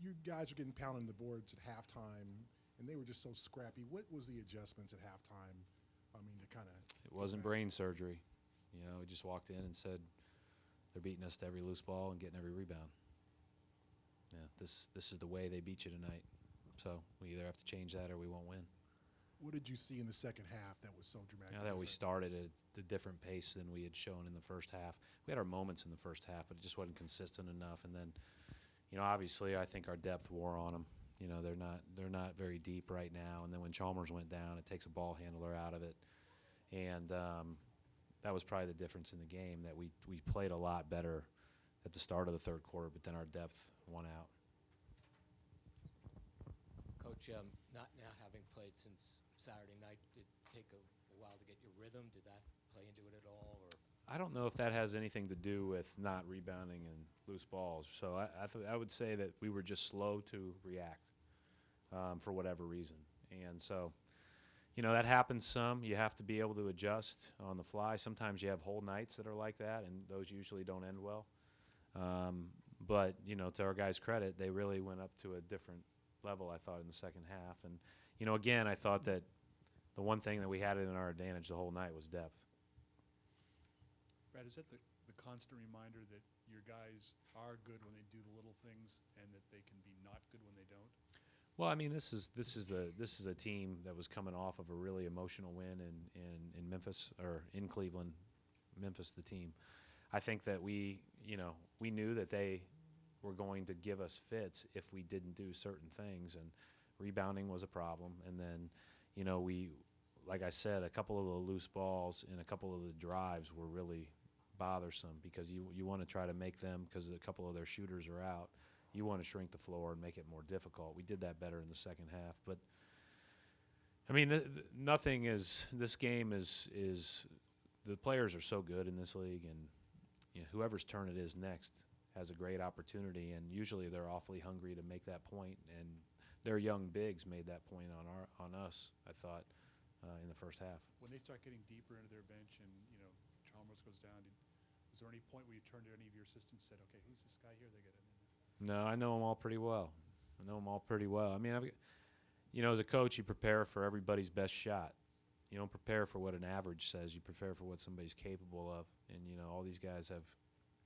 you guys were getting pounded on the boards at halftime, and they were just so scrappy. What was the adjustments at halftime? I mean, to kind of. It wasn't brain surgery. You know, we just walked in and said they're beating us to every loose ball and getting every rebound. Yeah, this is the way they beat you tonight. So we either have to change that or we won't win. What did you see in the second half that was so dramatic? Now that we started at a different pace than we had shown in the first half. We had our moments in the first half, but it just wasn't consistent enough. And then, you know, obviously I think our depth wore on them. You know, they're not very deep right now. And then when Chalmers went down, it takes a ball handler out of it. And that was probably the difference in the game, that we played a lot better at the start of the third quarter, but then our depth won out. Coach, not having played since Saturday night, did it take a while to get your rhythm? Did that play into it at all? Or? I don't know if that has anything to do with not rebounding and loose balls. So I would say that we were just slow to react for whatever reason. And so, you know, that happens some. You have to be able to adjust on the fly. Sometimes you have whole nights that are like that, and those usually don't end well. But, you know, to our guys' credit, they really went up to a different level, I thought, in the second half. And, you know, again, I thought that the one thing that we had in our advantage the whole night was depth. Brad, is that the constant reminder that your guys are good when they do the little things and that they can be not good when they don't? Well, I mean, this is a team that was coming off of a really emotional win in Memphis, or in Cleveland, Memphis, the team. I think that we knew that they were going to give us fits if we didn't do certain things, and rebounding was a problem. And then, you know, like I said, a couple of the loose balls and a couple of the drives were really bothersome, because you want to try to make them, because a couple of their shooters are out, you want to shrink the floor and make it more difficult. We did that better in the second half. But, I mean, this game is the players are so good in this league, and you know, whoever's turn it is next has a great opportunity, and usually they're awfully hungry to make that point, and their young bigs made that point on us, I thought, in the first half. When they start getting deeper into their bench and, you know, Chalmers goes down, was there any point where you turned to any of your assistants and said, okay, who's this guy here? They get in. No, I know them all pretty well. I mean, you know, as a coach, you prepare for everybody's best shot. You don't prepare for what an average says. You prepare for what somebody's capable of. And, you know, all these guys have,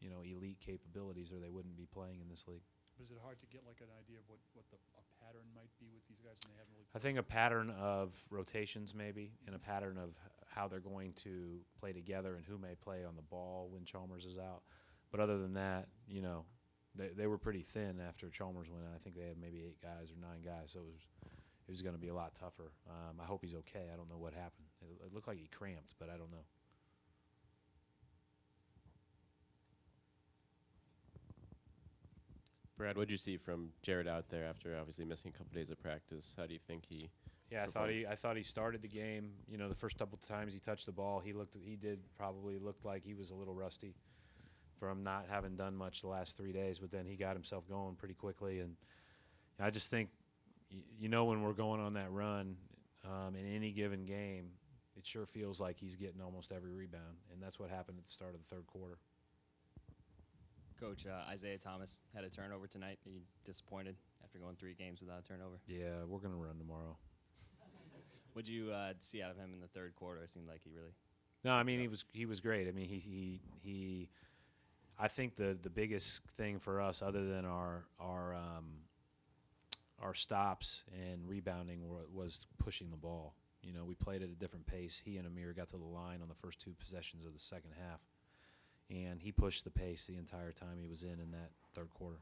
you know, elite capabilities, or they wouldn't be playing in this league. But is it hard to get like an idea of what a pattern might be with these guys when they haven't really played? I think a pattern of rotations maybe, and a pattern of how they're going to play together and who may play on the ball when Chalmers is out. But other than that, you know, they were pretty thin after Chalmers went out. I think they had maybe 8 guys or 9 guys, so it was going to be a lot tougher. I hope he's okay. I don't know what happened. It looked like he cramped, but I don't know. Brad, what did you see from Jared out there after obviously missing a couple days of practice? How do you think he? Yeah, I thought he started the game. You know, the first couple of times he touched the ball, he probably looked like he was a little rusty from not having done much the last 3 days. But then he got himself going pretty quickly, and I just think, you know, when we're going on that run in any given game, it sure feels like he's getting almost every rebound, and that's what happened at the start of the third quarter. Coach, Isaiah Thomas had a turnover tonight. Are you disappointed after going 3 games without a turnover? Yeah, we're going to run tomorrow. What'd you see out of him in the third quarter? It seemed like he really. No, I mean, he was great. I mean, he I think the biggest thing for us, other than our stops and rebounding, was pushing the ball. You know, we played at a different pace. He and Amir got to the line on the first 2 possessions of the second half, and he pushed the pace the entire time he was in that third quarter.